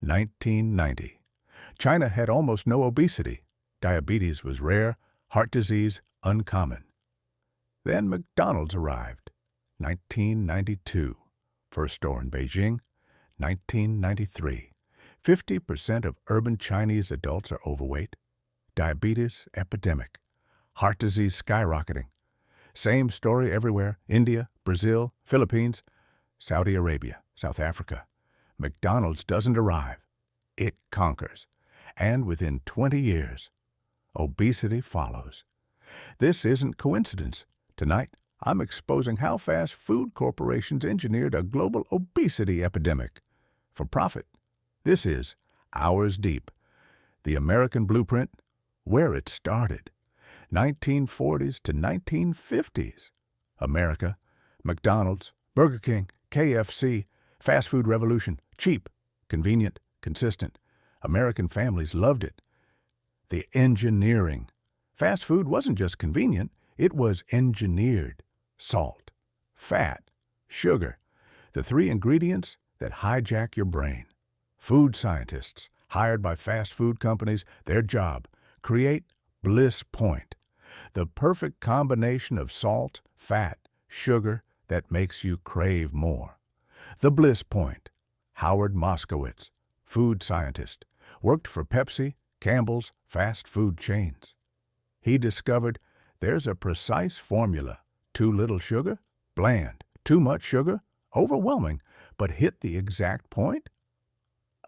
1990. China had almost no obesity. Diabetes was rare, heart disease uncommon. Then McDonald's arrived. 1992. First store in Beijing. 1993. 50% of urban Chinese adults are overweight. Diabetes epidemic. Heart disease skyrocketing. Same story everywhere. India, Brazil, Philippines, Saudi Arabia, South Africa. McDonald's doesn't arrive. It conquers. And within 20 years, obesity follows. This isn't coincidence. Tonight, I'm exposing how fast food corporations engineered a global obesity epidemic. For profit. This is Hours Deep. The American blueprint, where it started. 1940s to 1950s. America, McDonald's, Burger King, KFC, fast food revolution, cheap, convenient, consistent. American families loved it. The engineering. Fast food wasn't just convenient, it was engineered. Salt, fat, sugar, the three ingredients that hijack your brain. Food scientists, hired by fast food companies, their job, create bliss point. The perfect combination of salt, fat, sugar that makes you crave more. The bliss point. Howard Moskowitz, food scientist, worked for Pepsi, Campbell's fast food chains. He discovered there's a precise formula. Too little sugar, bland. Too much sugar, overwhelming. But hit the exact point?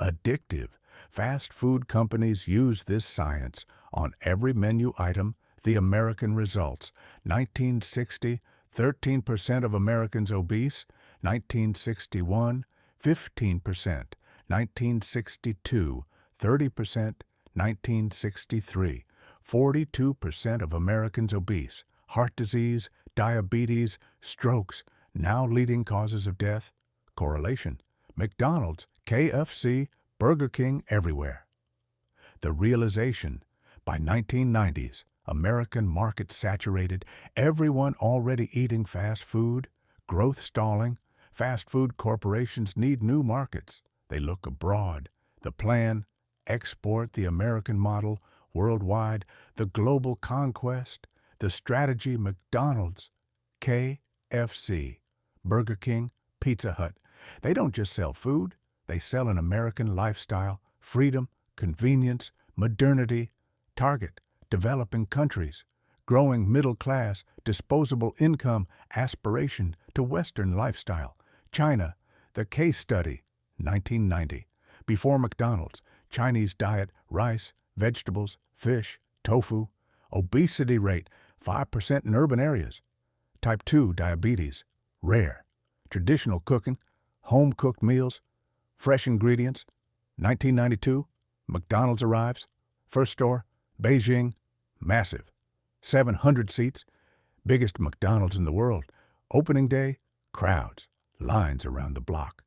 Addictive. Fast food companies use this science on every menu item. The American results. 1960, 13% of Americans obese. 1961, 15%. 1962, 30%. 1963, 42% of Americans obese. Heart disease, diabetes, strokes, now leading causes of death. Correlation. McDonald's, KFC, Burger King everywhere. The realization. By 1990s, American market saturated, everyone already eating fast food, growth stalling. Fast food corporations need new markets. They look abroad. The plan, export the American model worldwide, the global conquest, the strategy McDonald's, KFC, Burger King, Pizza Hut. They don't just sell food, they sell an American lifestyle, freedom, convenience, modernity. Target, developing countries, growing middle class, disposable income, aspiration to Western lifestyle. China, the case study, 1990. Before McDonald's, Chinese diet, rice, vegetables, fish, tofu. Obesity rate, 5% in urban areas. Type 2 diabetes, rare. Traditional cooking, home-cooked meals, fresh ingredients. 1992, McDonald's arrives. First store, Beijing, massive. 700 seats, biggest McDonald's in the world. Opening day, crowds, lines around the block.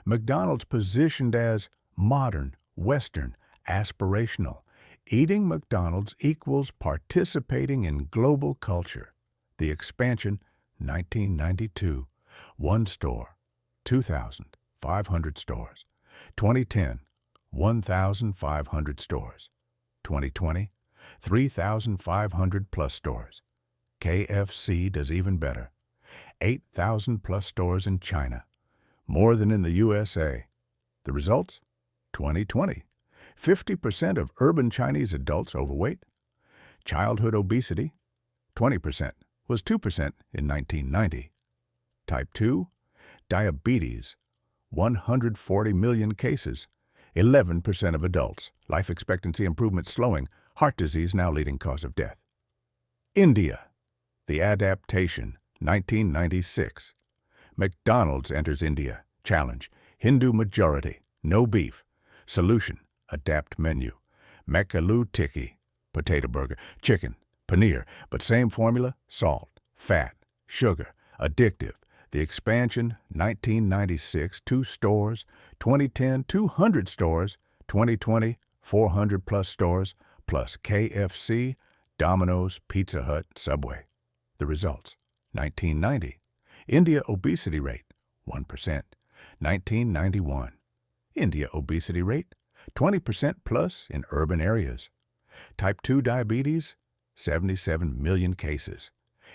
McDonald's positioned as modern, Western, aspirational. Eating McDonald's equals participating in global culture. The expansion, 1992. One store, 2,500 stores. 2010, 1,500 stores. 2020, 3,500 plus stores. KFC does even better. 8,000 plus stores in China. More than in the USA. The results? 2020. 50% of urban Chinese adults overweight. Childhood obesity, 20%, was 2% in 1990. Type 2, diabetes, 140 million cases, 11% of adults. Life expectancy improvement slowing, heart disease now leading cause of death. India, the adaptation, 1996. McDonald's enters India. Challenge, Hindu majority, no beef. Solution, adapt menu. Mechaloo tikki, potato burger, chicken, paneer, but same formula, salt, fat, sugar, addictive. The expansion, 1996, 2 stores, 2010, 200 stores, 2020, 400 plus stores, plus KFC, Domino's, Pizza Hut, Subway. The results, 1990. India obesity rate, 1%. 1991. India obesity rate, 20% plus in urban areas. Type 2 diabetes, 77 million cases.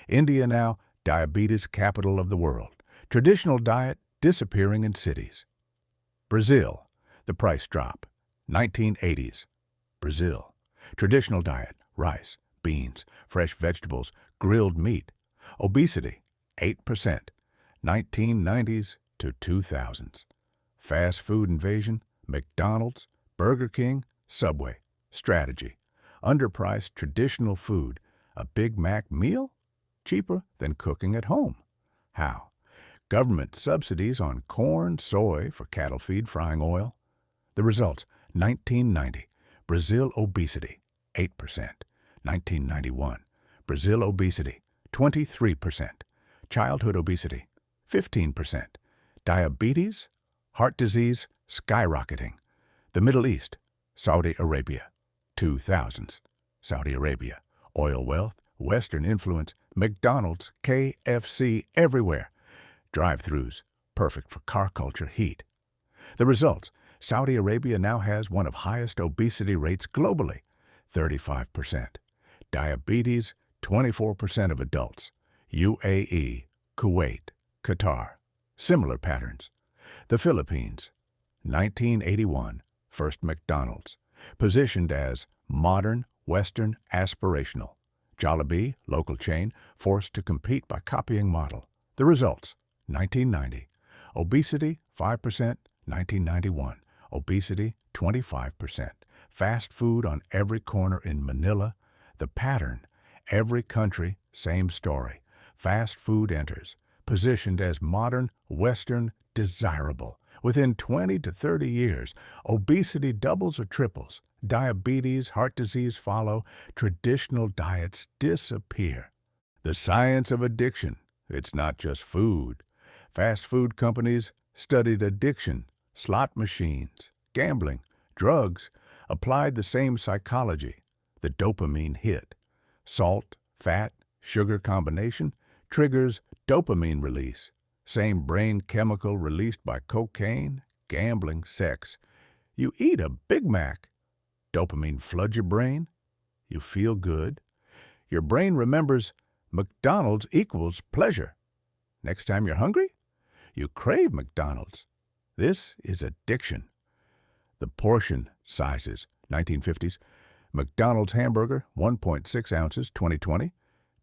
India now diabetes capital of the world. Traditional diet disappearing in cities. Brazil, the price drop, 1980s. Brazil, traditional diet, rice, beans, fresh vegetables, grilled meat. Obesity, 8%, 1990s to 2000s. Fast food invasion, McDonald's, Burger King, Subway. Strategy, underpriced traditional food, a Big Mac meal, cheaper than cooking at home. How? Government subsidies on corn, soy for cattle feed, frying oil. The results, 1990, Brazil obesity, 8%. 1991, Brazil obesity, 23%. Childhood obesity, 15%. Diabetes, heart disease, skyrocketing. The Middle East, Saudi Arabia, 2000s. Saudi Arabia, oil wealth, Western influence, McDonald's, KFC everywhere. Drive-thrus, perfect for car culture heat. The results, Saudi Arabia now has one of highest obesity rates globally, 35%. Diabetes, 24% of adults. UAE, Kuwait, Qatar, similar patterns. The Philippines, 1981, first McDonald's, positioned as modern, Western, aspirational. Jollibee, local chain, forced to compete by copying model. The results, 1990. Obesity, 5%, 1991. Obesity, 25%. Fast food on every corner in Manila. The pattern, every country, same story. Fast food enters, positioned as modern, Western, desirable. Within 20 to 30 years, obesity doubles or triples. Diabetes, heart disease follow. Traditional diets disappear. The science of addiction. It's not just food. Fast food companies studied addiction, slot machines, gambling, drugs, applied the same psychology. The dopamine hit. Salt, fat, sugar combination triggers dopamine release. Same brain chemical released by cocaine, gambling, sex. You eat a Big Mac. Dopamine floods your brain. You feel good. Your brain remembers McDonald's equals pleasure. Next time you're hungry, you crave McDonald's. This is addiction. The portion sizes, 1950s. McDonald's hamburger, 1.6 ounces, 2020.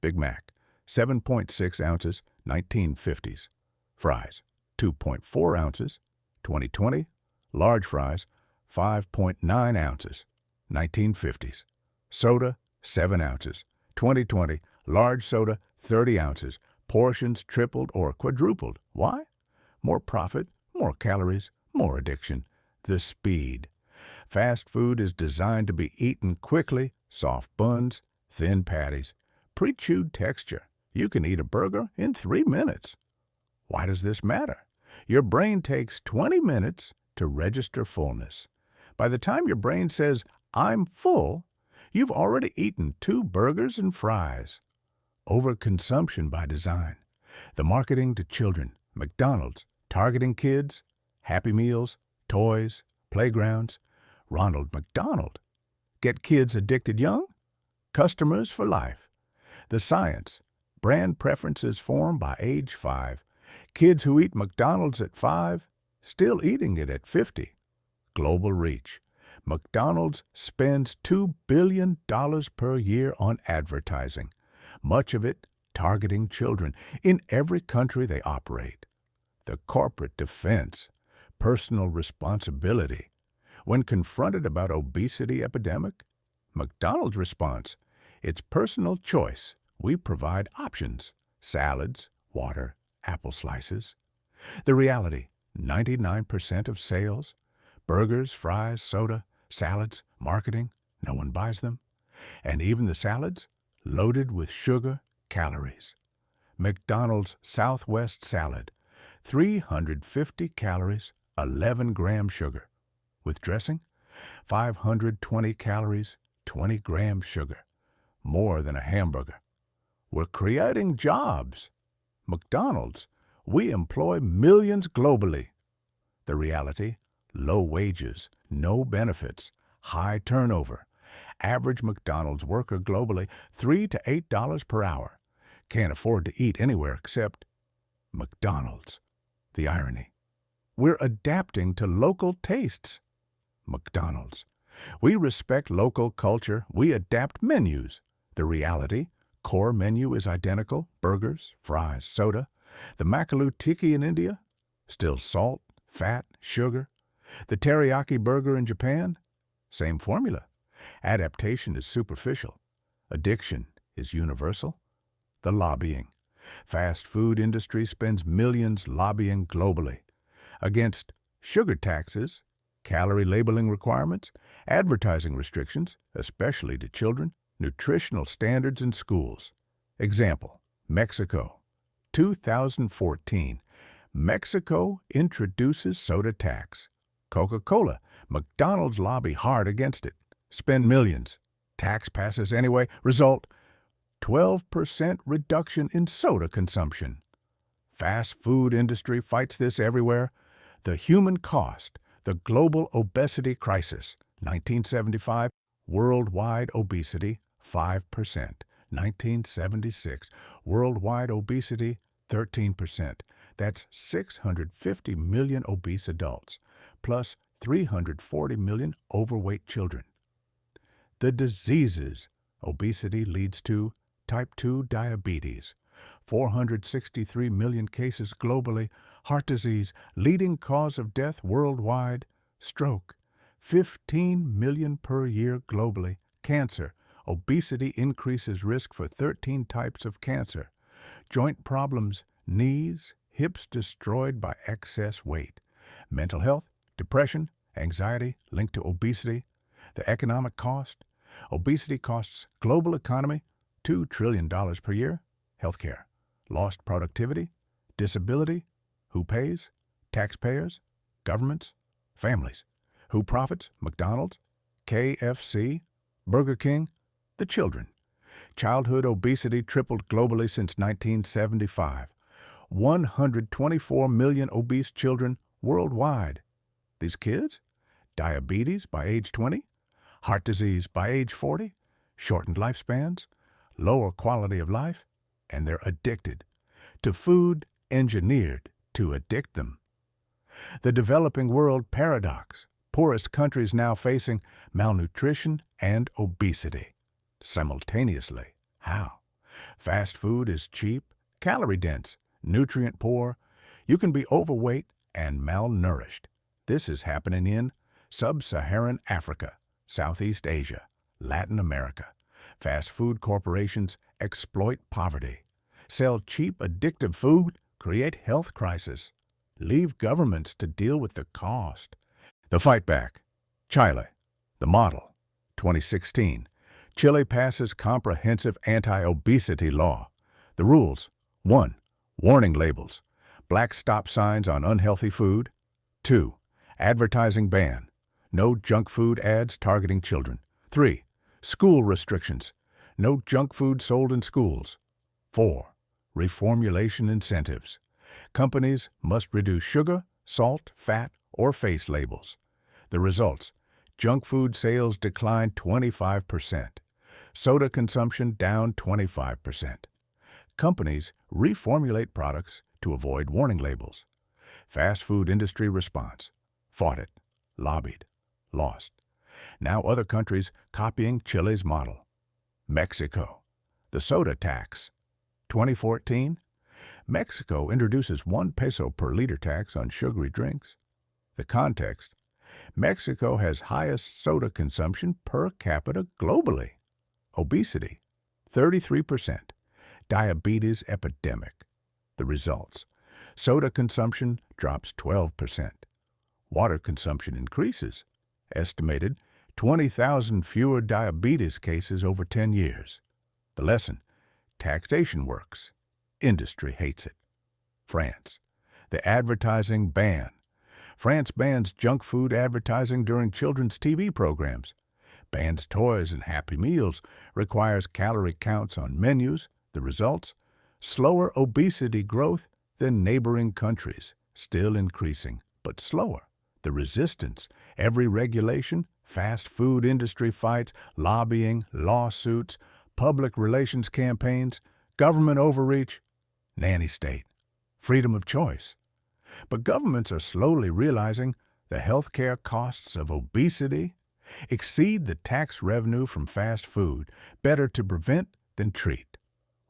Big Mac, 7.6 ounces, 1950s. Fries, 2.4 ounces, 2020. Large fries, 5.9 ounces, 1950s. Soda, 7 ounces, 2020. Large soda, 30 ounces. Portions tripled or quadrupled. Why? More profit, more calories, more addiction. The speed. Fast food is designed to be eaten quickly, soft buns, thin patties, pre-chewed texture. You can eat a burger in 3 minutes. Why does this matter? Your brain takes 20 minutes to register fullness. By the time your brain says, "I'm full," you've already eaten 2 burgers and fries. Overconsumption by design. The marketing to children, McDonald's, targeting kids, Happy Meals, toys, playgrounds. Ronald McDonald. Get kids addicted young? Customers for life. The science. Brand preferences form by age 5. Kids who eat McDonald's at 5, still eating it at 50. Global reach. McDonald's spends $2 billion per year on advertising, much of it targeting children in every country they operate. The corporate defense, personal responsibility. When confronted about obesity epidemic, McDonald's response, it's personal choice. We provide options, salads, water, apple slices. The reality, 99% of sales, burgers, fries, soda, salads, marketing, no one buys them. And even the salads, loaded with sugar, calories. McDonald's Southwest salad, 350 calories, 11 gram sugar. With dressing, 520 calories, 20 grams sugar. More than a hamburger. We're creating jobs. McDonald's, we employ millions globally. The reality, low wages, no benefits, high turnover. Average McDonald's worker globally $3 to $8 per hour. Can't afford to eat anywhere except McDonald's. The irony. We're adapting to local tastes. McDonald's. We respect local culture. We adapt menus. The reality, core menu is identical. Burgers, fries, soda. The Makalu Tiki in India? Still salt, fat, sugar. The teriyaki burger in Japan? Same formula. Adaptation is superficial. Addiction is universal. The lobbying. Fast food industry spends millions lobbying globally against sugar taxes, calorie labeling requirements, advertising restrictions, especially to children, nutritional standards in schools. Example, Mexico. 2014. Mexico introduces soda tax. Coca-Cola, McDonald's lobby hard against it. Spend millions. Tax passes anyway. Result, 12% reduction in soda consumption. Fast food industry fights this everywhere. The human cost, the global obesity crisis, 1975, worldwide obesity, 5%. 1976, worldwide obesity, 13%. That's 650 million obese adults, plus 340 million overweight children. The diseases obesity leads to: type 2 diabetes, 463 million cases globally; heart disease, leading cause of death worldwide; stroke, 15 million per year globally; cancer, obesity increases risk for 13 types of cancer; joint problems, knees, hips destroyed by excess weight; mental health, depression, anxiety linked to obesity; the economic cost, obesity costs global economy $2 trillion per year; healthcare, lost productivity, disability, who pays? Taxpayers, governments, families. Who profits? McDonald's, KFC, Burger King, the children. Childhood obesity tripled globally since 1975. 124 million obese children worldwide. These kids? Diabetes by age 20, heart disease by age 40, shortened lifespans, lower quality of life, and they're addicted to food engineered to addict them. The developing world paradox. Poorest countries now facing malnutrition and obesity simultaneously. How? Fast food is cheap, calorie-dense, nutrient-poor. You can be overweight and malnourished. This is happening in Sub-Saharan Africa, Southeast Asia, Latin America. Fast food corporations exploit poverty, sell cheap, addictive food, create health crisis, leave governments to deal with the cost. The fight back. Chile, the model. 2016. Chile passes comprehensive anti-obesity law. The rules: 1. Warning labels. Black stop signs on unhealthy food. 2. Advertising ban. No junk food ads targeting children. 3. School restrictions. No junk food sold in schools. 4. Reformulation incentives. Companies must reduce sugar, salt, fat, or face labels. The results: junk food sales declined 25%. Soda consumption down 25%. Companies reformulate products to avoid warning labels. Fast food industry response: fought it, lobbied, lost. Now other countries copying Chile's model. Mexico, the soda tax. 2014. Mexico introduces 1 peso per liter tax on sugary drinks. The context: Mexico has highest soda consumption per capita globally. Obesity, 33%. Diabetes epidemic. The results: soda consumption drops 12%. Water consumption increases. Estimated 20,000 fewer diabetes cases over 10 years. The lesson: taxation works. Industry hates it. France, the advertising ban. France bans junk food advertising during children's TV programs. Bans toys and Happy Meals. Requires calorie counts on menus. The results: slower obesity growth than neighboring countries. Still increasing, but slower. The resistance, every regulation, fast food industry fights, lobbying, lawsuits, public relations campaigns, government overreach, nanny state, freedom of choice. But governments are slowly realizing the healthcare costs of obesity exceed the tax revenue from fast food. Better to prevent than treat.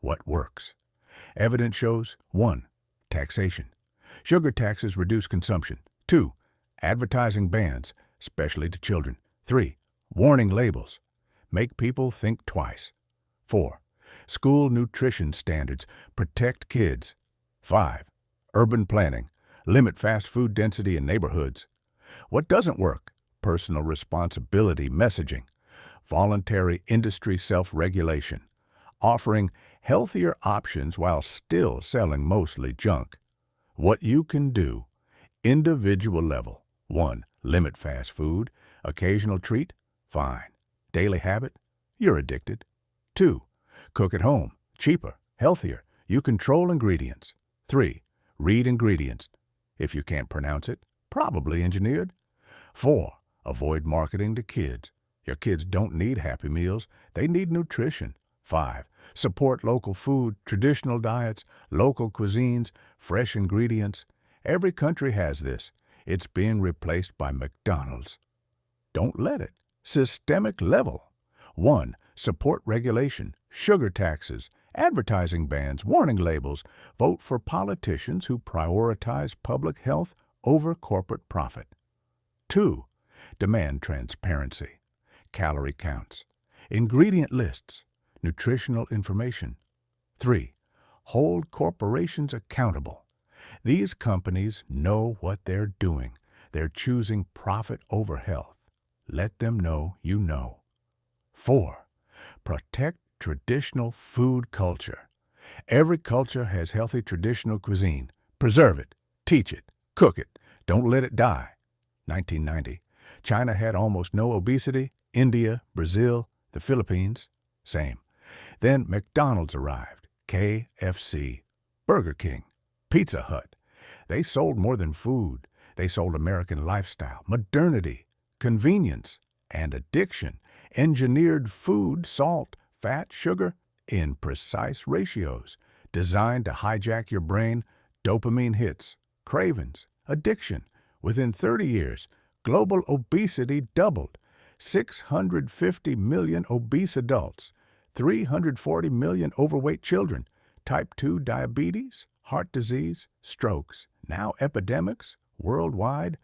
What works? Evidence shows 1. Taxation. Sugar taxes reduce consumption. 2. Advertising bans, especially to children. 3. Warning labels. Make people think twice. 4. School nutrition standards. Protect kids. 5. Urban planning. Limit fast food density in neighborhoods. What doesn't work? Personal responsibility messaging. Voluntary industry self-regulation. Offering healthier options while still selling mostly junk. What you can do. Individual level. 1. Limit fast food. Occasional treat? Fine. Daily habit? You're addicted. 2. Cook at home. Cheaper. Healthier. You control ingredients. 3. Read ingredients. If you can't pronounce it, probably engineered. 4. Avoid marketing to kids. Your kids don't need Happy Meals. They need nutrition. 5. Support local food, traditional diets, local cuisines, fresh ingredients. Every country has this. It's being replaced by McDonald's. Don't let it. Systemic level. 1. Support regulation, sugar taxes, advertising bans, warning labels. Vote for politicians who prioritize public health over corporate profit. 2. Demand transparency, calorie counts, ingredient lists, nutritional information. 3. Hold corporations accountable. These companies know what they're doing. They're choosing profit over health. Let them know you know. 4. Protect traditional food culture. Every culture has healthy traditional cuisine. Preserve it, teach it, cook it. Don't let it die. 1990. China had almost no obesity. India, Brazil, the Philippines, same. Then McDonald's arrived, KFC, Burger King, Pizza Hut. They sold more than food. They sold American lifestyle, modernity, convenience, and addiction. Engineered food, salt, fat, sugar, in precise ratios, designed to hijack your brain, dopamine hits, cravings, addiction. Within 30 years, global obesity doubled. 650 million obese adults, 340 million overweight children, type 2 diabetes, heart disease, strokes, now epidemics worldwide,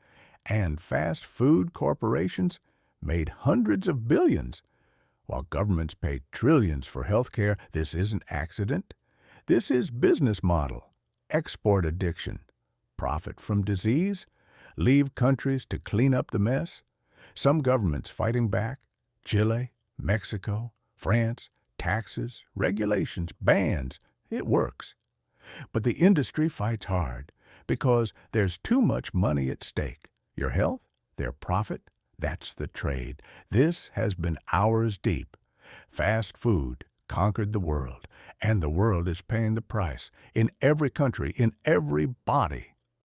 and fast food corporations made hundreds of billions. While governments pay trillions for healthcare, this isn't accident. This is business model. Export addiction. Profit from disease. Leave countries to clean up the mess. Some governments fighting back. Chile, Mexico, France, taxes, regulations, bans. It works. But the industry fights hard because there's too much money at stake. Your health, their profit, that's the trade. This has been hours deep. Fast food conquered the world, and the world is paying the price in every country, in every body.